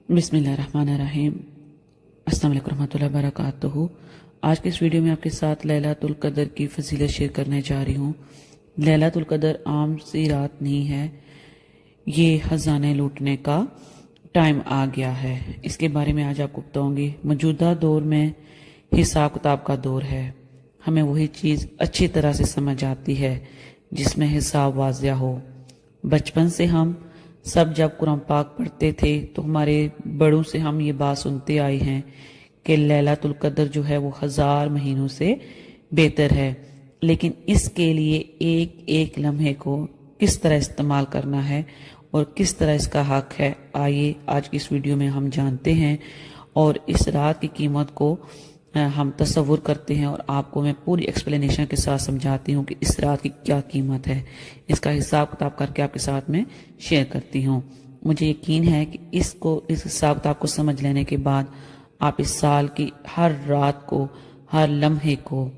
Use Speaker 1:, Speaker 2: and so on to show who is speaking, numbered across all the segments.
Speaker 1: بسم اللہ الرحمن الرحیم۔ السلام علیکم ورحمۃ اللہ وبرکاتہ۔ آج کے اس ویڈیو میں آپ کے ساتھ لیلۃ القدر کی فضیلت شیئر کرنے جا رہی ہوں۔ لیلۃ القدر عام سی رات نہیں ہے، یہ خزانے لوٹنے کا ٹائم آ گیا ہے۔ اس کے بارے میں آج آپ کو بتاؤں گی۔ موجودہ دور میں حساب کتاب کا دور ہے، ہمیں وہی چیز اچھی طرح سے سمجھ آتی ہے جس میں حساب واضح ہو۔ بچپن سے ہم سب جب قرآن پاک پڑھتے تھے تو ہمارے بڑوں سے ہم یہ بات سنتے آئے ہیں کہ لیلۃ القدر جو ہے وہ 1000 مہینوں سے بہتر ہے، لیکن اس کے لیے ایک ایک لمحے کو کس طرح استعمال کرنا ہے اور کس طرح اس کا حق ہے، آئیے آج کی اس ویڈیو میں ہم جانتے ہیں اور اس رات کی قیمت کو ہم تصور کرتے ہیں، اور آپ کو میں پوری ایکسپلینیشن کے ساتھ سمجھاتی ہوں کہ اس رات کی کیا قیمت ہے۔ اس کا حساب کتاب کر کے آپ کے ساتھ میں شیئر کرتی ہوں۔ مجھے یقین ہے کہ اس حساب کتاب کو سمجھ لینے کے بعد آپ اس سال کی ہر رات کو، ہر لمحے کو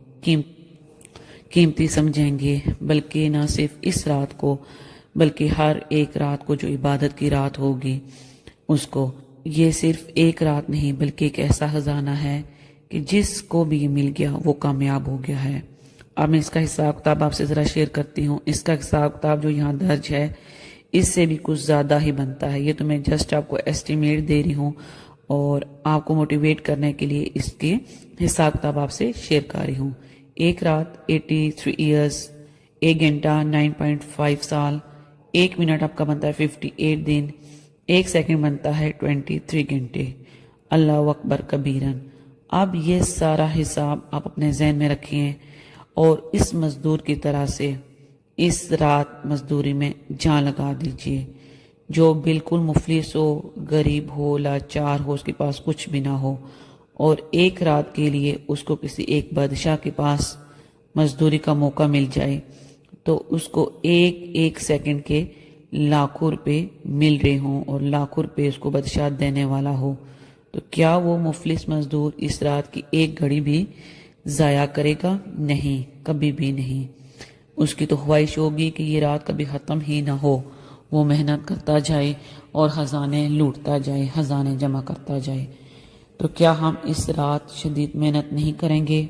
Speaker 1: قیمتی سمجھیں گے، بلکہ نہ صرف اس رات کو بلکہ ہر ایک رات کو جو عبادت کی رات ہوگی اس کو۔ یہ صرف ایک رات نہیں بلکہ ایک ایسا خزانہ ہے کہ جس کو بھی یہ مل گیا وہ کامیاب ہو گیا ہے۔ اب میں اس کا حساب کتاب آپ سے ذرا شیئر کرتی ہوں۔ اس کا حساب کتاب جو یہاں درج ہے اس سے بھی کچھ زیادہ ہی بنتا ہے۔ یہ تو میں جسٹ آپ کو ایسٹیمیٹ دے رہی ہوں اور آپ کو موٹیویٹ کرنے کے لیے اس کے حساب کتاب آپ سے شیئر کر رہی ہوں۔ ایک رات 83 ایئرز، 1 گھنٹہ 9.5 سال، 1 منٹ آپ کا بنتا ہے 58 دن، 1 سیکنڈ بنتا ہے 23 گھنٹے۔ اللہ اکبر کبیرن۔ اب یہ سارا حساب آپ اپنے ذہن میں رکھیں اور اس مزدور کی طرح سے اس رات مزدوری میں جان لگا دیجئے، جو بالکل مفلس ہو، غریب ہو، لاچار ہو، اس کے پاس کچھ بھی نہ ہو، اور ایک رات کے لیے اس کو کسی ایک بادشاہ کے پاس مزدوری کا موقع مل جائے تو اس کو ایک ایک سیکنڈ کے لاکھوں روپے مل رہے ہوں اور لاکھوں روپے اس کو بادشاہ دینے والا ہو، تو کیا وہ مفلس مزدور اس رات کی ایک گھڑی بھی ضائع کرے گا؟ نہیں، کبھی بھی نہیں۔ اس کی تو خواہش ہوگی کہ یہ رات کبھی ختم ہی نہ ہو، وہ محنت کرتا جائے اور خزانے لوٹتا جائے، خزانے جمع کرتا جائے۔ تو کیا ہم اس رات شدید محنت نہیں کریں گے؟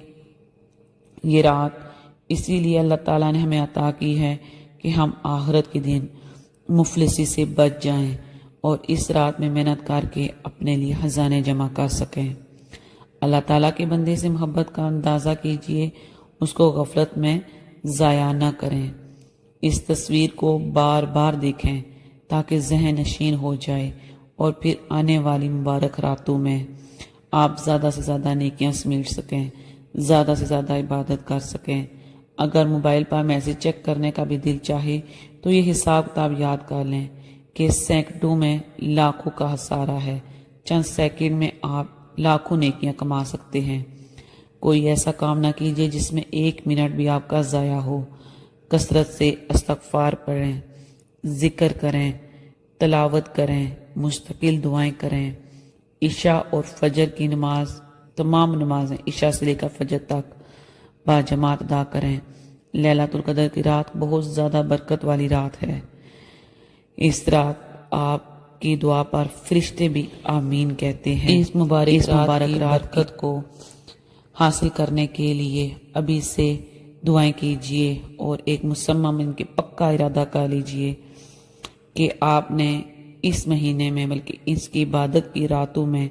Speaker 1: یہ رات اسی لیے اللہ تعالیٰ نے ہمیں عطا کی ہے کہ ہم آخرت کے دن مفلسی سے بچ جائیں اور اس رات میں محنت کر کے اپنے لیے خزانے جمع کر سکیں۔ اللہ تعالیٰ کے بندے سے محبت کا اندازہ کیجئے، اس کو غفلت میں ضائع نہ کریں۔ اس تصویر کو بار بار دیکھیں تاکہ ذہن نشین ہو جائے اور پھر آنے والی مبارک راتوں میں آپ زیادہ سے زیادہ نیکیاں سمیٹ سکیں، زیادہ سے زیادہ عبادت کر سکیں۔ اگر موبائل پر میسج چیک کرنے کا بھی دل چاہے تو یہ حساب کتاب یاد کر لیں کہ سینکڑوں میں لاکھوں کا خسارہ ہے، چند سیکنڈ میں آپ لاکھوں نیکیاں کما سکتے ہیں۔ کوئی ایسا کام نہ کیجیے جس میں 1 منٹ بھی آپ کا ضائع ہو۔ کثرت سے استغفار پڑھیں، ذکر کریں، تلاوت کریں، مستقل دعائیں کریں۔ عشاء اور فجر کی نماز، تمام نمازیں عشاء سے لے کر فجر تک باجماعت ادا کریں۔ لیلۃ القدر کی رات بہت زیادہ برکت والی رات ہے۔ اس رات آپ کی دعا پر فرشتے بھی آمین کہتے ہیں۔ اس مبارک رات برکت کو حاصل کرنے کے لیے ابھی سے دعائیں کیجئے اور ایک مسمم ان کے پکا ارادہ کر لیجئے کہ آپ نے اس مہینے میں بلکہ اس کی عبادت کی راتوں میں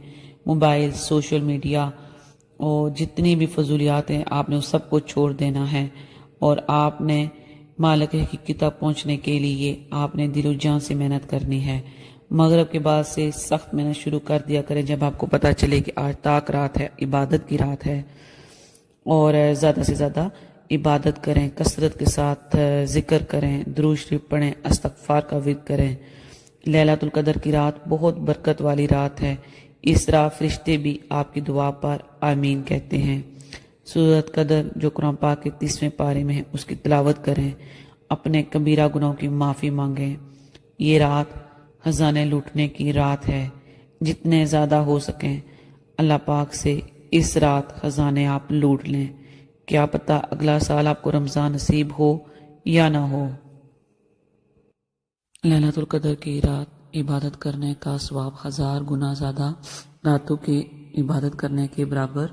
Speaker 1: موبائل، سوشل میڈیا اور جتنی بھی فضولیات ہیں آپ نے اس سب کو چھوڑ دینا ہے، اور آپ نے مالک حقیقی تک پہنچنے کے لیے آپ نے دل و جان سے محنت کرنی ہے۔ مغرب کے بعد سے سخت محنت شروع کر دیا کریں جب آپ کو پتہ چلے کہ آج تاک رات ہے، عبادت کی رات ہے، اور زیادہ سے زیادہ عبادت کریں، کثرت کے ساتھ ذکر کریں، درود شریف پڑھیں، استغفار کا ورد کریں۔ لیلۃ القدر کی رات بہت برکت والی رات ہے۔ اس رات فرشتے بھی آپ کی دعا پر آمین کہتے ہیں۔ سورۃ قدر جو قرآن پاک کے 30ویں پارے میں ہے اس کی تلاوت کریں، اپنے کبیرہ گناہوں کی معافی مانگیں۔ یہ رات خزانے لوٹنے کی رات ہے، جتنے زیادہ ہو سکیں اللہ پاک سے اس رات خزانے آپ لوٹ لیں۔ کیا پتہ اگلا سال آپ کو رمضان نصیب ہو یا نہ ہو۔ لیلۃ القدر کی رات عبادت کرنے کا ثواب 1000 گنا زیادہ راتوں کی عبادت کرنے کے برابر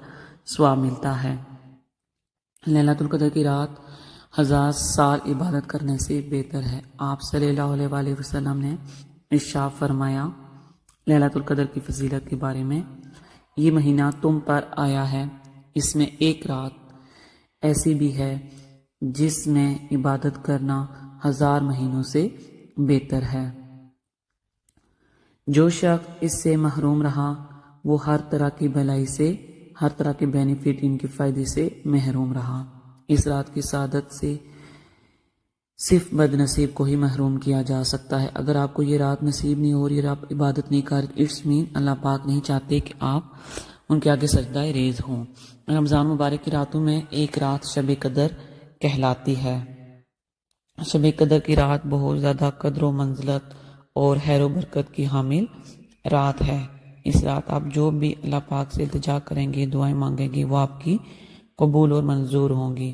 Speaker 1: ثواب ملتا ہے۔ لیلۃ القدر کی رات 1000 سال عبادت کرنے سے بہتر ہے۔ آپ صلی اللہ علیہ وآلہ وسلم نے ارشاد فرمایا لیلۃ القدر کی فضیلت کے بارے میں، یہ مہینہ تم پر آیا ہے، اس میں ایک رات ایسی بھی ہے جس میں عبادت کرنا 1000 مہینوں سے بہتر ہے۔ جو شخص اس سے محروم رہا وہ ہر طرح کی بھلائی سے، ہر طرح کے بینیفٹ، ان کے فائدے سے محروم رہا۔ اس رات کی سعادت سے صرف بد نصیب کو ہی محروم کیا جا سکتا ہے۔ اگر آپ کو یہ رات نصیب نہیں ہو رہی اور آپ عبادت نہیں کر رہے، اٹس مین اللہ پاک نہیں چاہتے کہ آپ ان کے آگے سجدہ ریز ہوں۔ رمضان مبارک کی راتوں میں ایک رات شب قدر کہلاتی ہے۔ شب قدر کی رات بہت زیادہ قدر و منزلت اور خیر و برکت کی حامل رات ہے۔ اس رات آپ جو بھی اللہ پاک سے التجا کریں گے، دعائیں مانگیں گے، وہ آپ کی قبول اور منظور ہوں گی۔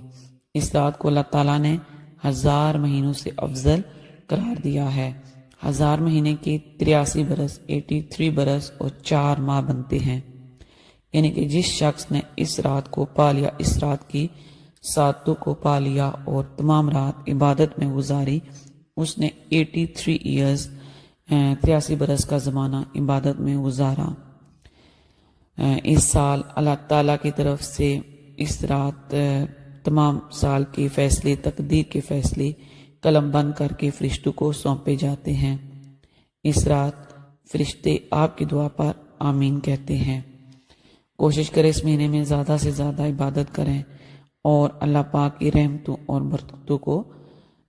Speaker 1: اس رات کو اللہ تعالیٰ نے 1000 مہینوں سے افضل قرار دیا ہے۔ 1000 مہینے کے 83 برس، 83 برس اور 4 ماہ بنتے ہیں۔ یعنی کہ جس شخص نے اس رات کو پا لیا، اس رات کی سعادتوں کو پا لیا اور تمام رات عبادت میں گزاری، اس نے 83 ایئرز 83 برس کا زمانہ عبادت میں گزارا۔ اس سال اللہ تعالیٰ کی طرف سے اس رات تمام سال کے فیصلے، تقدیر کے فیصلے قلم بند کر کے فرشتوں کو سونپے جاتے ہیں۔ اس رات فرشتے آپ کی دعا پر آمین کہتے ہیں۔ کوشش کریں اس مہینے میں زیادہ سے زیادہ عبادت کریں اور اللہ پاک کی رحمتوں اور برکتوں کو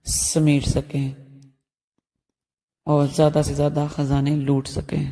Speaker 1: سمیٹ سکیں اور زیادہ سے زیادہ خزانے لوٹ سکیں۔